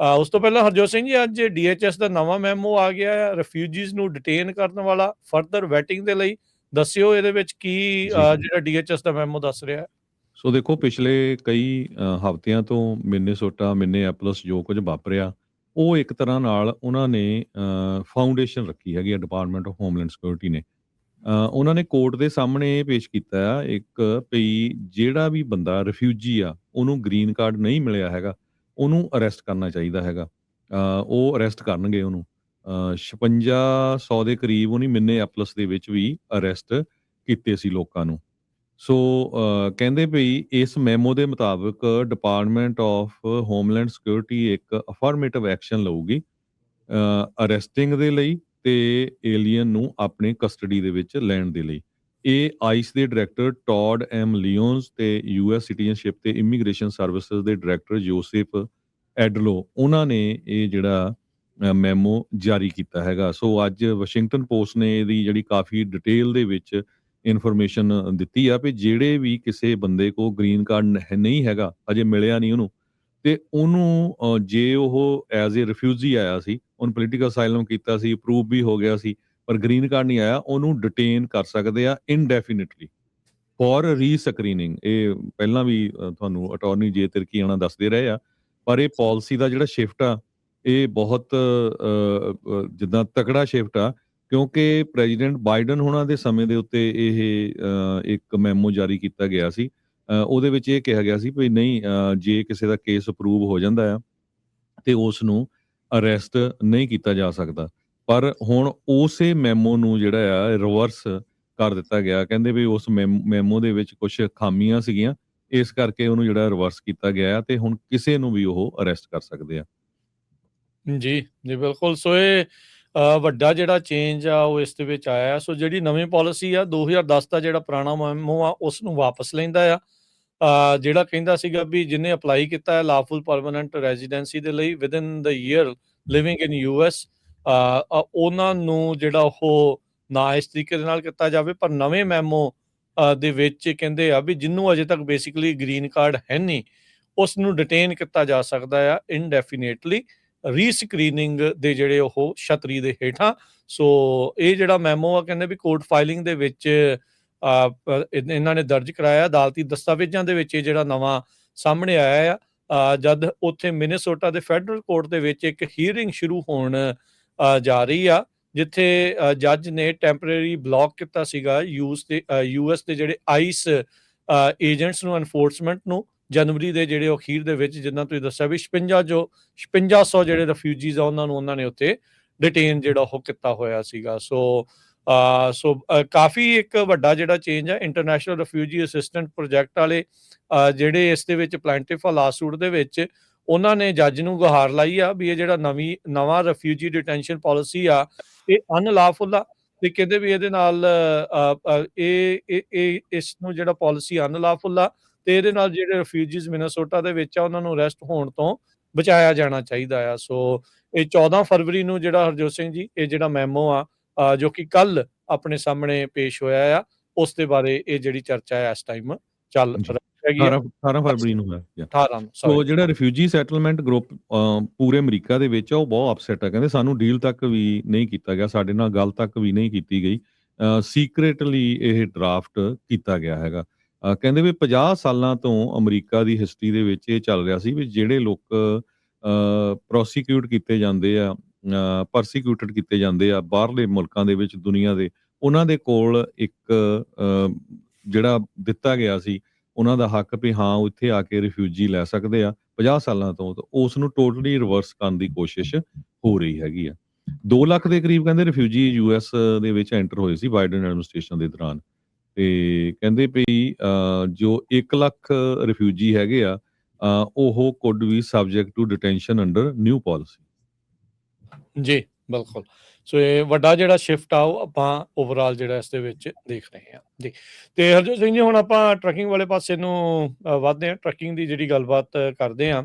ਉਸ ਤੋਂ ਪਹਿਲਾਂ ਹਰਜੋਤ ਸਿੰਘ ਜੀ, ਅੱਜ DHS ਦਾ ਨਵਾਂ ਮੈਮੋ ਆ ਗਿਆ ਆ ਰਿਫਿਊਜੀਜ਼ ਨੂੰ ਡਿਟੇਨ ਕਰਨ ਵਾਲਾ ਫਰਦਰ ਵੈਟਿੰਗ ਦੇ ਲਈ। ਦੱਸਿਓ ਇਹਦੇ ਵਿੱਚ ਕੀ ਜੀ ਜਿਹੜਾ DHS ਦਾ ਮੈਮੋ ਦੱਸ ਰਿਹਾ ਹੈ। ਸੋ ਦੇਖੋ, ਪਿਛਲੇ ਕਈ ਹਫ਼ਤਿਆਂ ਤੋਂ ਮਿਨੇਸੋਟਾ, ਮਿਨੀਐਪੋਲਿਸ ਜੋ ਕੁਝ ਵਾਪਰਿਆ, ਉਹ ਇੱਕ ਤਰ੍ਹਾਂ ਨਾਲ ਉਹਨਾਂ ਨੇ ਫਾਊਂਡੇਸ਼ਨ ਰੱਖੀ ਹੈਗੀ ਆ ਡਿਪਾਰਟਮੈਂਟ ਆਫ ਹੋਮਲੈਂਡ ਸਿਕਿਉਰਿਟੀ ਨੇ। ਉਹਨਾਂ ਨੇ ਕੋਰਟ ਦੇ ਸਾਹਮਣੇ ਇਹ ਪੇਸ਼ ਕੀਤਾ ਆ ਇੱਕ ਵੀ ਜਿਹੜਾ ਵੀ ਬੰਦਾ ਰਿਫਿਊਜੀ ਆ, ਉਹਨੂੰ ਗ੍ਰੀਨ ਕਾਰਡ ਨਹੀਂ ਮਿਲਿਆ ਹੈਗਾ, ਉਹਨੂੰ ਅਰੈਸਟ ਕਰਨਾ ਚਾਹੀਦਾ ਹੈਗਾ। ਉਹ ਅਰੈਸਟ ਕਰਨਗੇ ਉਹਨੂੰ। 5600 ਦੇ ਕਰੀਬ ਉਹਨੇ ਮਿਨੀਐਪੋਲਿਸ ਦੇ ਵਿੱਚ ਵੀ ਅਰੈਸਟ ਕੀਤੇ ਸੀ ਲੋਕਾਂ ਨੂੰ। ਸੋ ਕਹਿੰਦੇ ਵੀ ਇਸ ਮੈਮੋ ਦੇ ਮੁਤਾਬਕ ਡਿਪਾਰਟਮੈਂਟ ਆਫ ਹੋਮਲੈਂਡ ਸਿਕਿਉਰਿਟੀ ਇੱਕ ਅਫਰਮੇਟਿਵ ਐਕਸ਼ਨ ਲਊਗੀ ਅਰੈਸਟਿੰਗ ਦੇ ਲਈ ਤੇ ਏਲੀਅਨ ਨੂੰ ਆਪਣੇ ਕਸਟਡੀ ਦੇ ਵਿੱਚ ਲੈਣ ਦੇ ਲਈ। ਇਹ ਆਈਸ ਦੇ ਡਾਇਰੈਕਟਰ ਟੌਡ ਐਮ ਲਿਓਨਸ ਤੇ US ਸਿਟੀਜ਼ਨਸ਼ਿਪ ਤੇ ਇਮੀਗ੍ਰੇਸ਼ਨ ਸਰਵਿਸਿਜ਼ ਦੇ ਡਾਇਰੈਕਟਰ ਜੋਸੇਫ ਐਡਲੋ, ਉਹਨਾਂ ਨੇ ਇਹ ਜਿਹੜਾ ਮੈਮੋ ਜਾਰੀ ਕੀਤਾ ਹੈਗਾ। ਸੋ ਅੱਜ ਵਾਸ਼ਿੰਗਟਨ ਪੋਸਟ ਨੇ ਇਹਦੀ ਜਿਹੜੀ ਕਾਫੀ ਡਿਟੇਲ ਦੇ ਵਿੱਚ ਇਨਫੋਰਮੇਸ਼ਨ ਦਿੱਤੀ ਆ ਵੀ ਜਿਹੜੇ ਵੀ ਕਿਸੇ ਬੰਦੇ ਕੋ ਗ੍ਰੀਨ ਕਾਰਡ ਨਹੀਂ ਹੈਗਾ, ਅਜੇ ਮਿਲਿਆ ਨਹੀਂ ਉਹਨੂੰ, ਤੇ ਉਹਨੂੰ ਜੇ ਉਹ ਐਜ਼ ਏ ਰਿਫਿਊਜੀ ਆਇਆ ਸੀ, ਉਹਨੂੰ ਪੋਲੀਟੀਕਲ ਅਸਾਈਲਮ ਕੀਤਾ ਸੀ, ਅਪਰੂਵ ਵੀ ਹੋ ਗਿਆ ਸੀ, ਪਰ ਗ੍ਰੀਨ ਕਾਰਡ ਨਹੀਂ ਆਇਆ, ਉਹਨੂੰ ਡਿਟੇਨ ਕਰ ਸਕਦੇ ਆ ਇਨਡੈਫੀਨਿਟਲੀ ਫॉर ਰੀਸਕਰੀਨਿੰਗ। ਇਹ ਪਹਿਲਾਂ ਵੀ ਤੁਹਾਨੂੰ ਅਟਾਰਨੀ ਜੇ ਤਿਰਕੀਆਣਾ ਦੱਸਦੇ ਰਹੇ ਆ, ਪਰ ਇਹ ਪਾਲਿਸੀ ਦਾ ਜਿਹੜਾ ਸ਼ਿਫਟ ਆ, ਇਹ ਬਹੁਤ ਜਿੱਦਾਂ ਤਕੜਾ ਸ਼ਿਫਟ ਆ, ਕਿਉਂਕਿ ਪ੍ਰੈਜ਼ੀਡੈਂਟ ਬਾਈਡਨ ਹੋਣਾ ਦੇ ਸਮੇਂ ਦੇ ਉੱਤੇ ਇਹ ਇੱਕ ਮੈਮੋ ਜਾਰੀ ਕੀਤਾ ਗਿਆ ਸੀ। ਉਹਦੇ ਵਿੱਚ ਇਹ ਕਿਹਾ ਗਿਆ ਸੀ ਵੀ ਨਹੀਂ, ਜੇ ਕਿਸੇ ਦਾ ਕੇਸ ਅਪਰੂਵ ਹੋ ਜਾਂਦਾ ਆ ਤੇ ਉਸ ਨੂੰ ਅਰੈਸਟ ਨਹੀਂ ਕੀਤਾ ਜਾ ਸਕਦਾ। ਪਰ ਹੁਣ ਉਸੇ ਮੈਮੋ ਨੂੰ ਜਿਹੜਾ ਆ ਰਿਵਰਸ ਕਰ ਦਿੱਤਾ ਗਿਆ। ਕਹਿੰਦੇ ਵੀ ਉਸ ਮੈਮੋ ਦੇ ਵਿੱਚ ਕੁਝ ਖਾਮੀਆਂ ਸੀਗੀਆਂ, ਇਸ ਕਰਕੇ ਉਹਨੂੰ ਜਿਹੜਾ ਰਿਵਰਸ ਕੀਤਾ ਗਿਆ ਤੇ ਹੁਣ ਕਿਸੇ ਨੂੰ ਵੀ ਉਹ ਅਰੈਸਟ ਕਰ ਸਕਦੇ ਆ। ਜੀ ਜੀ, ਬਿਲਕੁਲ। ਸੋ ਇਹ ਵੱਡਾ ਜਿਹੜਾ ਚੇਂਜ ਆ ਉਹ ਇਸ ਦੇ ਵਿੱਚ ਆਇਆ। ਸੋ ਜਿਹੜੀ ਨਵੀਂ ਪਾਲਿਸੀ ਆ 2010 ਦਾ ਜਿਹੜਾ ਪੁਰਾਣਾ ਮੈਮੋ ਆ ਉਸ ਨੂੰ ਵਾਪਸ ਲੈਂਦਾ ਆ। ਜਿਹੜਾ ਕਹਿੰਦਾ ਸੀਗਾ ਵੀ ਜਿਹਨੇ ਅਪਲਾਈ ਕੀਤਾ ਹੈ ਲਾਫੁਲ ਪਰਮਾਨੈਂਟ ਰੈਜ਼ੀਡੈਂਸੀ ਦੇ ਲਈ within the year living in US, ਉਹਨਾਂ ਨੂੰ ਜਿਹੜਾ ਉਹ ਨਾ ਇਸ ਤਰੀਕੇ ਦੇ ਨਾਲ ਕੀਤਾ ਜਾਵੇ। ਪਰ ਨਵੇਂ ਮੈਮੋ ਦੇ ਵਿੱਚ ਕਹਿੰਦੇ ਆ ਵੀ ਜਿਹਨੂੰ ਅਜੇ ਤੱਕ ਬੇਸਿਕਲੀ ਗ੍ਰੀਨ ਕਾਰਡ ਹੈ ਨਹੀਂ, ਉਸ ਨੂੰ ਡਿਟੇਨ ਕੀਤਾ ਜਾ ਸਕਦਾ ਆ ਇਨਡੈਫੀਨੇਟਲੀ ਰੀਸਕਰੀਨਿੰਗ ਦੇ ਜਿਹੜੇ ਉਹ ਛਤਰੀ ਦੇ ਹੇਠਾਂ। ਸੋ ਇਹ ਜਿਹੜਾ ਮੈਮੋ ਆ ਕਹਿੰਦੇ ਵੀ ਕੋਰਟ ਫਾਈਲਿੰਗ ਦੇ ਵਿੱਚ ਇਹਨਾਂ ਨੇ ਦਰਜ ਕਰਾਇਆ ਅਦਾਲਤੀ ਦਸਤਾਵੇਜ਼ਾਂ ਦੇ ਵਿੱਚ। ਇਹ ਜਿਹੜਾ ਨਵਾਂ ਸਾਹਮਣੇ ਆਇਆ ਆ ਜਦ ਉੱਥੇ ਮਿਨੇਸੋਟਾ ਦੇ ਫੈਡਰਲ ਕੋਰਟ ਦੇ ਵਿੱਚ ਇੱਕ ਹੀਅਰਿੰਗ ਸ਼ੁਰੂ ਹੋਣ ਜਾ ਰਹੀ ਆ, ਜਿੱਥੇ ਜੱਜ ਨੇ ਟੈਂਪਰੇਰੀ ਬਲੌਕ ਕੀਤਾ ਸੀਗਾ US ਦੇ ਜਿਹੜੇ ਆਈਸ ਏਜੰਟਸ ਨੂੰ, ਐਨਫੋਰਸਮੈਂਟ ਨੂੰ, ਜਨਵਰੀ ਦੇ ਜਿਹੜੇ ਅਖੀਰ ਦੇ ਵਿੱਚ, ਜਿੱਦਾਂ ਤੁਸੀਂ ਦੱਸਿਆ ਵੀ 5600 ਜਿਹੜੇ ਰਿਫਿਊਜੀਜ਼ ਆ ਉਹਨਾਂ ਨੇ ਉੱਥੇ ਡਿਟੇਨ ਜਿਹੜਾ ਉਹ ਕੀਤਾ ਹੋਇਆ ਸੀਗਾ। ਸੋ ਕਾਫੀ ਇੱਕ ਵੱਡਾ ਜਿਹੜਾ ਚੇਂਜ ਹੈ। ਇੰਟਰਨੈਸ਼ਨਲ ਰਿਫਿਊਜੀ ਅਸਿਸਟੈਂਟ ਪ੍ਰੋਜੈਕਟ ਵਾਲੇ ਜਿਹੜੇ ਇਸ ਦੇ ਵਿੱਚ ਪਲੈਂਟਿਫ ਲਾਸੂਟ ਦੇ ਵਿੱਚ ਉਹਨਾਂ ਨੇ ਜੱਜ ਨੂੰ ਗੁਹਾਰ ਲਾਈ ਆ ਵੀ ਇਹ ਜਿਹੜਾ ਨਵਾਂ ਰਿਫਿਊਜੀ ਡਿਟੈਂਸ਼ਨ ਪਾਲਿਸੀ ਆ ਇਹ ਅਨਲਾਫੁਲ ਆ, ਤੇ ਕਹਿੰਦੇ ਵੀ ਇਹਦੇ ਨਾਲ ਇਸ ਨੂੰ ਜਿਹੜਾ ਪਾਲਿਸੀ ਅਨਲਾਫੁਲ ਆ ਤੇ ਇਹਦੇ ਨਾਲ ਜਿਹੜੇ ਰਿਫਿਊਜੀਜ਼ ਮਿਨੇਸੋਟਾ ਦੇ ਵਿੱਚ ਆ ਉਹਨਾਂ ਨੂੰ ਅਰੈਸਟ ਹੋਣ ਤੋਂ ਬਚਾਇਆ ਜਾਣਾ ਚਾਹੀਦਾ ਆ। ਸੋ ਇਹ 14 ਫਰਵਰੀ ਨੂੰ ਜਿਹੜਾ ਹਰਜੋਤ ਸਿੰਘ ਜੀ ਇਹ ਜਿਹੜਾ ਮੈਮੋ ਆ ਜੋ ਕਿ ਕੱਲ ਆਪਣੇ ਸਾਹਮਣੇ ਪੇਸ਼ ਹੋਇਆ ਆ, ਉਸ ਦੇ ਬਾਰੇ ਇਹ ਜਿਹੜੀ ਚਰਚਾ ਹੈ ਇਸ ਟਾਈਮ ਚੱਲ ਰਹੀ ਹੈ। 18 ਫਰਵਰੀ ਨੂੰ ਹੈ। 18 ਸੋ ਜਿਹੜਾ ਰਿਫਿਊਜੀ ਸੈਟਲਮੈਂਟ ਗਰੁੱਪ ਪੂਰੇ ਅਮਰੀਕਾ ਦੇ ਵਿੱਚ ਆ, ਉਹ ਬਹੁਤ ਅਪਸੈਟ ਆ। ਕਹਿੰਦੇ ਸਾਨੂੰ ਡੀਲ ਤੱਕ ਵੀ ਨਹੀਂ ਕੀਤਾ ਗਿਆ, ਸਾਡੇ ਨਾਲ ਗੱਲ ਤੱਕ ਵੀ ਨਹੀਂ ਕੀਤੀ ਗਈ, ਸੀਕ੍ਰੇਟਲੀ ਇਹ ਡਰਾਫਟ ਕੀਤਾ ਗਿਆ ਹੈਗਾ। ਕਹਿੰਦੇ ਵੀ 50 ਸਾਲਾਂ ਤੋਂ ਅਮਰੀਕਾ ਦੀ ਹਿਸਟਰੀ ਦੇ ਵਿੱਚ ਇਹ ਚੱਲ ਰਿਹਾ ਸੀ ਵੀ ਜਿਹੜੇ ਲੋਕ ਪ੍ਰੋਸੀਕਿਊਟ ਕੀਤੇ ਜਾਂਦੇ ਆ, ਪਰਸੀਕਿਊਟਡ ਕੀਤੇ ਜਾਂਦੇ ਆ ਬਾਹਰਲੇ ਮੁਲਕਾਂ ਦੇ ਵਿੱਚ, ਦੁਨੀਆ ਦੇ, ਉਹਨਾਂ ਦੇ ਕੋਲ ਇੱਕ ਜਿਹੜਾ ਦਿੱਤਾ ਗਿਆ ਸੀ ਉਹਨਾਂ ਦਾ ਹੱਕ ਵੀ ਹਾਂ ਉਹ ਇੱਥੇ ਆ ਕੇ ਰਿਫਿਊਜੀ ਲੈ ਸਕਦੇ ਆ 50 ਸਾਲਾਂ ਤੋਂ, ਉਸ ਨੂੰ ਟੋਟਲੀ ਰਿਵਰਸ ਕਰਨ ਦੀ ਕੋਸ਼ਿਸ਼ ਹੋ ਰਹੀ ਹੈਗੀ ਆ। 2 ਲੱਖ ਦੇ ਕਰੀਬ ਕਹਿੰਦੇ ਰਿਫਿਊਜੀ US ਦੇ ਵਿੱਚ ਐਂਟਰ ਹੋਏ ਸੀ ਬਾਈਡਨ ਐਡਮਿਨਿਸਟ੍ਰੇਸ਼ਨ ਦੇ ਦੌਰਾਨ, ਤੇ ਕਹਿੰਦੇ ਵੀ ਜੋ 1 ਲੱਖ ਰਿਫਿਊਜੀ ਹੈਗੇ ਆ ਉਹ could be subject to detention under new policy. ਜੀ ਬਿਲਕੁਲ। ਸੋ ਇਹ ਵੱਡਾ ਜਿਹੜਾ ਸ਼ਿਫਟ ਆ ਉਹ ਆਪਾਂ ਓਵਰਆਲ ਜਿਹੜਾ ਇਸ ਦੇ ਵਿੱਚ ਦੇਖ ਰਹੇ ਹਾਂ ਜੀ। ਤੇ ਹਰਜੋਤ ਸਿੰਘ ਜੀ, ਹੁਣ ਆਪਾਂ ਟਰੱਕਿੰਗ ਵਾਲੇ ਪਾਸੇ ਨੂੰ ਵੱਧਦੇ ਹਾਂ, ਟਰੱਕਿੰਗ ਦੀ ਜਿਹੜੀ ਗੱਲਬਾਤ ਕਰਦੇ ਹਾਂ।